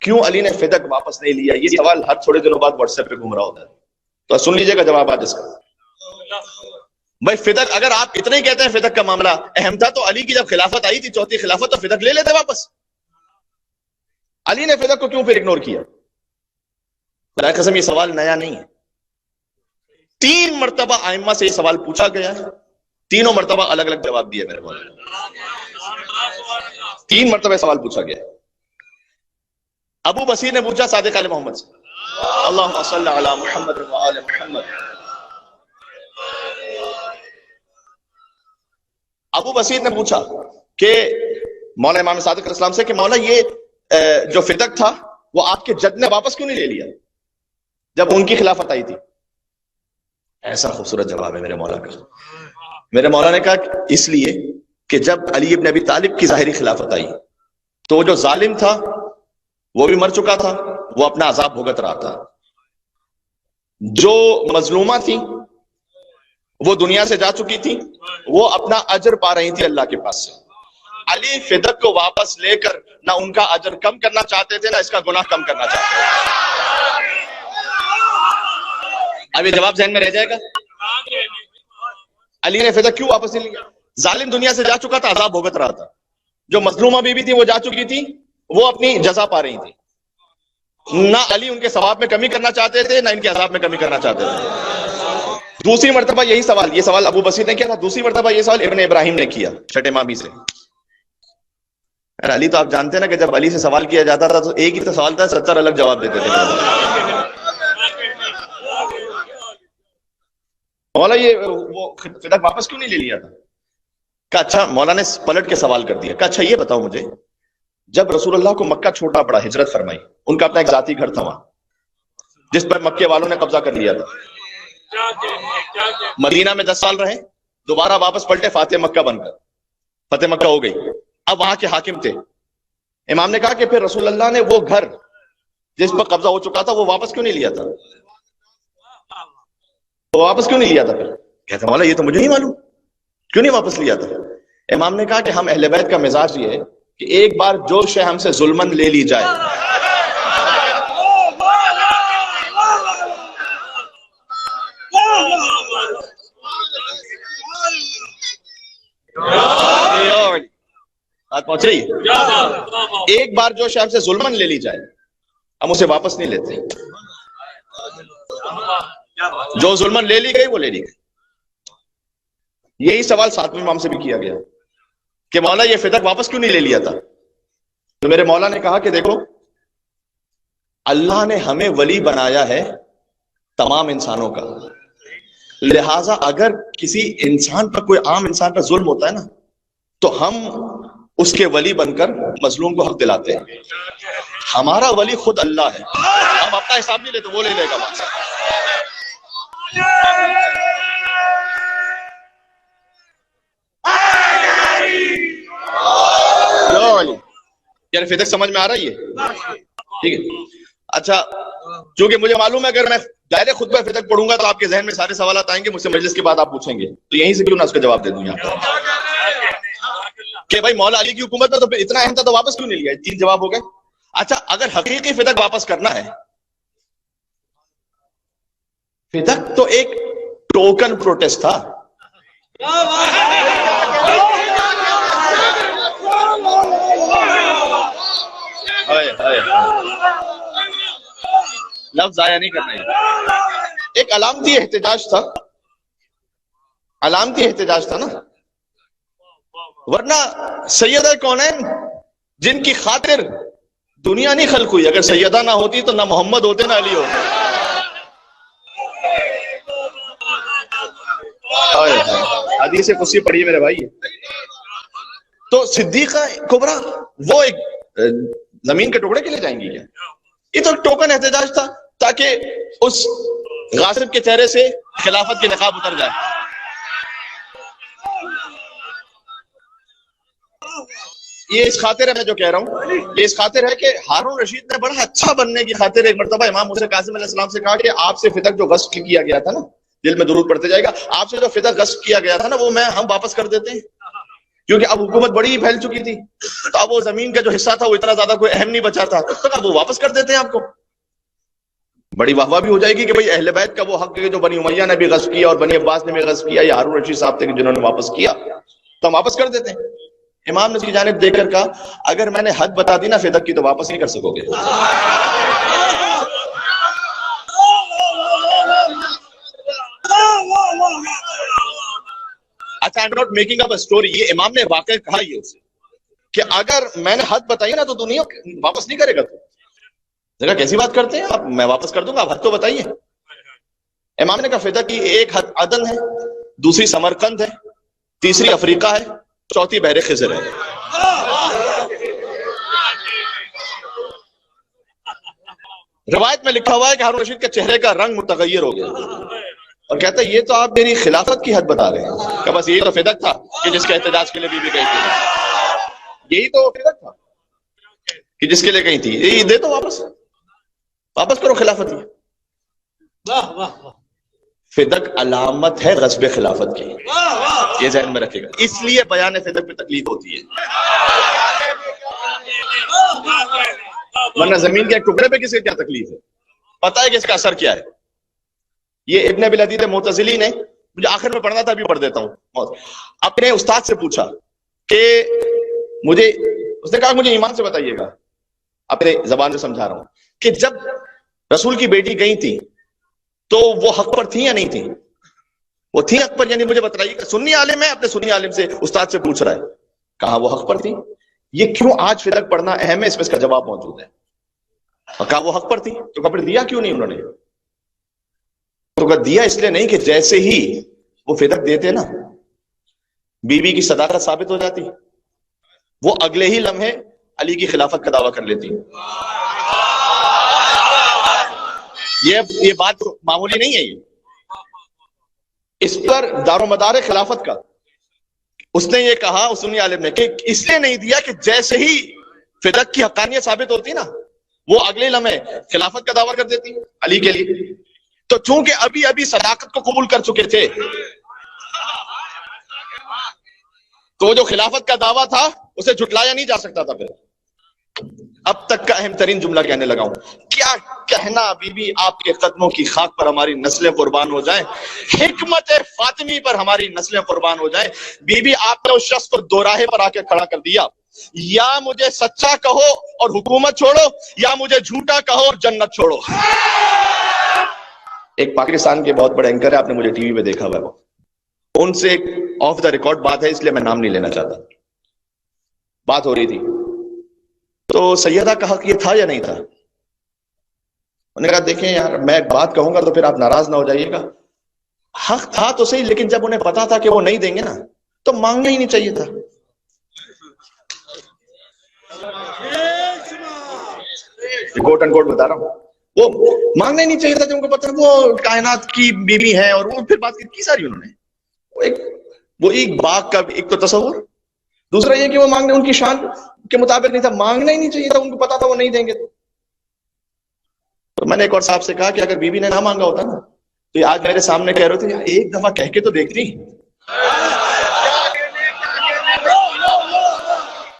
کیوں علی نے فدق واپس نہیں لیا؟ یہ سوال ہر تھوڑے دنوں بعد واٹس ایپ پہ گھوم رہا ہوتا ہے، تو سن لیجئے گا جواب آج اس کا۔ بھائی فدق، اگر آپ اتنا ہی کہتے ہیں فدق کا معاملہ اہم تھا، تو علی کی جب خلافت آئی تھی، چوتھی خلافت، تو فدق لے لیتے واپس۔ علی نے فدق کو کیوں پھر اگنور کیا؟ خدا قسم یہ سوال نیا نہیں ہے، 3 مرتبہ ائمہ سے یہ سوال پوچھا گیا ہے، تینوں مرتبہ الگ الگ جواب دیا میرے مولانا، 3 مرتبہ سوال پوچھا گیا۔ ابو بصیر نے پوچھا صادق آل محمد سے، اللہم صلی علی محمد وآل محمد۔ ابو بصیر نے پوچھا کہ مولا امام صادق علیہ السلام سے کہ مولا یہ جو فدق تھا وہ آپ کے جد نے واپس کیوں نہیں لے لیا جب ان کی خلافت آئی تھی؟ ایسا خوبصورت جواب ہے میرے مولا کا۔ میرے مولا نے کہا اس لیے کہ جب علی ابن ابی طالب کی ظاہری خلافت آئی تو وہ جو ظالم تھا وہ بھی مر چکا تھا، وہ اپنا عذاب بھگت رہا تھا، جو مظلومہ تھی وہ دنیا سے جا چکی تھی، وہ اپنا اجر پا رہی تھی اللہ کے پاس سے۔ علی فدق کو واپس لے کر نہ ان کا اجر کم کرنا چاہتے تھے، نہ اس کا گناہ کم کرنا چاہتے تھے۔ اب یہ جواب ذہن میں رہ جائے گا؟ علی نے فدق کیوں واپس نہیں لیا؟ ظالم دنیا سے جا چکا تھا، عذاب بھگت رہا تھا، جو مظلومہ بیوی تھی وہ جا چکی تھی، وہ اپنی جزا پا رہی تھی، نہ علی ان کے ثواب میں کمی کرنا چاہتے تھے نہ ان کے عذاب میں کمی کرنا چاہتے تھے۔ دوسری مرتبہ یہی سوال، یہ سوال ابو بصیر نے کیا تھا، دوسری مرتبہ یہ سوال ابن ابراہیم نے کیا چھٹے مابی سے۔ علی تو آپ جانتے ہیں نا کہ جب علی سے سوال کیا جاتا تھا تو ایک ہی تو سوال تھا، 70 الگ جواب دیتے تھے۔ مولا یہ وہ فدق واپس کیوں نہیں لے لیا تھا؟ کہا اچھا، مولا نے پلٹ کے سوال کر دیا، کہا اچھا یہ بتاؤ مجھے، جب رسول اللہ کو مکہ چھوڑنا پڑا، ہجرت فرمائی، ان کا اپنا ایک ذاتی گھر تھا وہاں جس پر مکے والوں نے قبضہ کر لیا تھا، مدینہ میں 10 سال رہے، دوبارہ واپس پلٹے فاتح مکہ بن کر، فتح مکہ ہو گئی، اب وہاں کے حاکم تھے۔ امام نے کہا کہ پھر رسول اللہ نے وہ گھر جس پر قبضہ ہو چکا تھا وہ واپس کیوں نہیں لیا تھا؟ وہ واپس کیوں نہیں لیا تھا؟ پھر کہتا مولا یہ تو مجھے نہیں معلوم، کیوں نہیں واپس لیا تھا؟ امام نے کہا کہ ہم اہل بیت کا مزاج یہ ہے کہ ایک بار جو شے ہم سے ظلمن لے لی جائے بات پہنچ رہی ہے، ایک بار جو شے ہم سے ظلمن لے لی جائے ہم اسے واپس نہیں لیتے، جو ظلمن لے لی گئی وہ لے لی گئی۔ یہی سوال 7ویں امام سے بھی کیا گیا کہ مولا یہ فدق واپس کیوں نہیں لے لیا تھا؟ تو میرے مولا نے کہا کہ دیکھو اللہ نے ہمیں ولی بنایا ہے تمام انسانوں کا، لہٰذا اگر کسی انسان پر، کوئی عام انسان پر ظلم ہوتا ہے نا تو ہم اس کے ولی بن کر مظلوم کو حق دلاتے ہیں۔ ہمارا ولی خود اللہ ہے، ہم اپنا حساب نہیں لیتے، وہ لے لے گا وہاں سے۔ یعنی فدق سمجھ میں آ رہی ہے؟ ٹھیک ہے، اچھا چونکہ مجھے معلوم ہے اگر میں دائرے خطبہ فدق پڑھوں گا تو آپ کے ذہن میں سارے سوالات آئیں گے، مجھ سے مجلس کے بعد آپ پوچھیں گے، تو یہیں سے کیوں نہ اس کا جواب دے دوں یہاں کہ بھائی مولا علی کی حکومت میں تو اتنا اہم تھا تو واپس کیوں نہیں لیا؟ 3 جواب ہو گئے۔ اچھا اگر حقیقی فدق واپس کرنا ہے، فدق تو ایک ٹوکن پروٹیسٹ تھا، لفظ ضائع نہیں کرنا ہے، ایک علامتی احتجاج تھا، علامتی احتجاج تھا نا، ورنہ سیدہ کونین جن کی خاطر دنیا نہیں خلق ہوئی، اگر سیدہ نہ ہوتی تو نہ محمد ہوتے نہ علی ہوتے۔ حدیث قدسی پڑھی میرے بھائی، تو صدیقہ کبریٰ وہ ایک زمین کے ٹکڑے کے لیے جائیں گی کیا؟ یہ تو ٹوکن احتجاج تھا تاکہ اس غاصب کے چہرے سے خلافت کی نقاب اتر جائے۔ یہ اس خاطر ہے، میں جو کہہ رہا ہوں یہ اس خاطر ہے کہ ہارون رشید نے بڑا اچھا بننے کی خاطر ایک مرتبہ امام موسیٰ کاظم علیہ السلام سے کہا کہ آپ سے فدق جو غصب کیا گیا تھا نا، دل میں درود پڑھتے جائے گا، آپ سے جو فدق غصب کیا گیا تھا نا وہ ہم واپس کر دیتے ہیں، کیونکہ اب حکومت بڑی ہی پھیل چکی تھی، تو اب وہ زمین کا جو حصہ تھا وہ اتنا زیادہ کوئی اہم نہیں بچا تھا، تو اب وہ واپس کر دیتے ہیں آپ کو. بڑی واہ واہ بھی ہو جائے گی کہ بھئی اہل بیت کا وہ حق ہے جو بنی امیہ نے بھی غصب کیا اور بنی عباس نے بھی غصب کیا، یا ہارون رشید صاحب تھے کہ جنہوں نے واپس کیا، تو ہم واپس کر دیتے ہیں. امام نے اس کی جانب دیکھ کر کہا اگر میں نے حد بتا دی نا فدق کی تو واپس نہیں کر سکو گے. اچھا، I'm not making up a story، یہ امام نے واقع کہا یہ اسے کہ اگر میں نے حد بتائی نا تو دنیا واپس نہیں کرے گا. تو کہا کیسی بات کرتے ہیں آپ، میں واپس کر دوں گا، آپ حد تو بتائیے. امام نے کہا فدق کی ایک حد عدن ہے، دوسری سمرقند ہے، تیسری افریقہ ہے، چوتھی بحر خضر ہے. روایت میں لکھا ہوا ہے کہ ہارون رشید کے چہرے کا رنگ متغیر ہو گیا اور کہتا ہے یہ تو آپ میری خلافت کی حد بتا رہے ہیں، کہ بس یہی تو فدق تھا کہ جس کے احتجاج کے لیے بی بی گئی تھی، یہی تو فدق تھا کہ جس کے لیے گئی تھی، یہ دے تو واپس کرو خلافت. فدق علامت ہے غصب خلافت کی، یہ ذہن میں رکھے گا، اس لیے بیان فدق پہ تکلیف ہوتی ہے، ورنہ زمین کے ایک ٹکڑے پہ کسی کیا تکلیف ہے. پتہ ہے کہ اس کا اثر کیا ہے. یہ ابن ابی العدید معتزلی نے، مجھے آخر میں پڑھنا تھا ابھی پڑھ دیتا ہوں، اپنے استاد سے پوچھا کہ اس نے کہا مجھے ایمان سے بتائیے گا، اپنے زبان سے سمجھا رہا ہوں، کہ جب رسول کی بیٹی گئی تھی تو وہ حق پر تھی یا نہیں تھی؟ وہ تھی حق پر، یعنی مجھے بتائیے کہ سنی عالم ہے، اپنے سنی عالم سے استاد سے پوچھ رہا ہے. کہا وہ حق پر تھی. یہ کیوں آج فدق پڑھنا اہم ہے، اس میں اس کا جواب موجود ہے. اور کہا وہ حق پر تھی، تو کپڑے دیا کیوں نہیں انہوں نے؟ تو کہا دیا اس لیے نہیں کہ جیسے ہی وہ فدق دیتے نا بی بی کی صداقت ثابت ہو جاتی، وہ اگلے ہی لمحے علی کی خلافت کا دعویٰ کر لیتی. یہ بات معمولی نہیں ہے، یہ اس پر دار و مدار خلافت کا. اس نے یہ کہا اس سنی عالم نے کہ اس لیے نہیں دیا کہ جیسے ہی فدق کی حقانیت ثابت ہوتی نا وہ اگلے لمحے خلافت کا دعویٰ کر دیتی علی کے لیے. تو چونکہ ابھی صداقت کو قبول کر چکے تھے تو جو خلافت کا دعویٰ تھا اسے جھٹلایا نہیں جا سکتا تھا. پھر اب تک کا اہم ترین جملہ کہنے لگا ہوں، کیا کہنا بی بی آپ کے قدموں کی خاک پر ہماری نسلیں قربان ہو جائیں، حکمت فاطمی پر ہماری نسلیں قربان ہو جائیں. بی بی آپ نے اس شخص کو دو راہے پر آ کے کھڑا کر دیا، یا مجھے سچا کہو اور حکومت چھوڑو، یا مجھے جھوٹا کہو اور جنت چھوڑو. ایک پاکستان کے بہت بڑے اینکر ہے، آپ نے مجھے ٹی وی پہ دیکھا ہوا ہے، ان سے ایک آف دا ریکارڈ بات ہے، اس لیے میں نام نہیں لینا چاہتا. بات ہو رہی تھی تو سیدہ کا حق یہ تھا یا نہیں تھا؟ انہوں نے کہا دیکھیں یار میں ایک بات کہوں گا تو پھر آپ ناراض نہ ہو جائیے گا، حق تھا تو صحیح، لیکن جب انہیں پتا تھا کہ وہ نہیں دیں گے نا تو مانگنا ہی نہیں چاہیے تھا. کوٹ ان کوٹ بتا رہا ہوں، وہ مانگنا ہی نہیں چاہیے تھا جب ان کو پتا وہ کائنات کی بیوی ہے. اور وہ پھر بات کی ساری انہوں نے وہ ایک باغ کا ایک تو تصور، دوسرا یہ کہ وہ مانگنے ان کی شان کے مطابق نہیں تھا، مانگنا ہی نہیں چاہیے تھا، ان کو پتا تھا وہ نہیں دیں گے. تو میں نے ایک اور صاحب سے کہا کہ اگر بیوی نے نہ مانگا ہوتا نا تو آج میرے سامنے کہہ رہے تھے ایک دفعہ کہہ کے تو دیکھتی.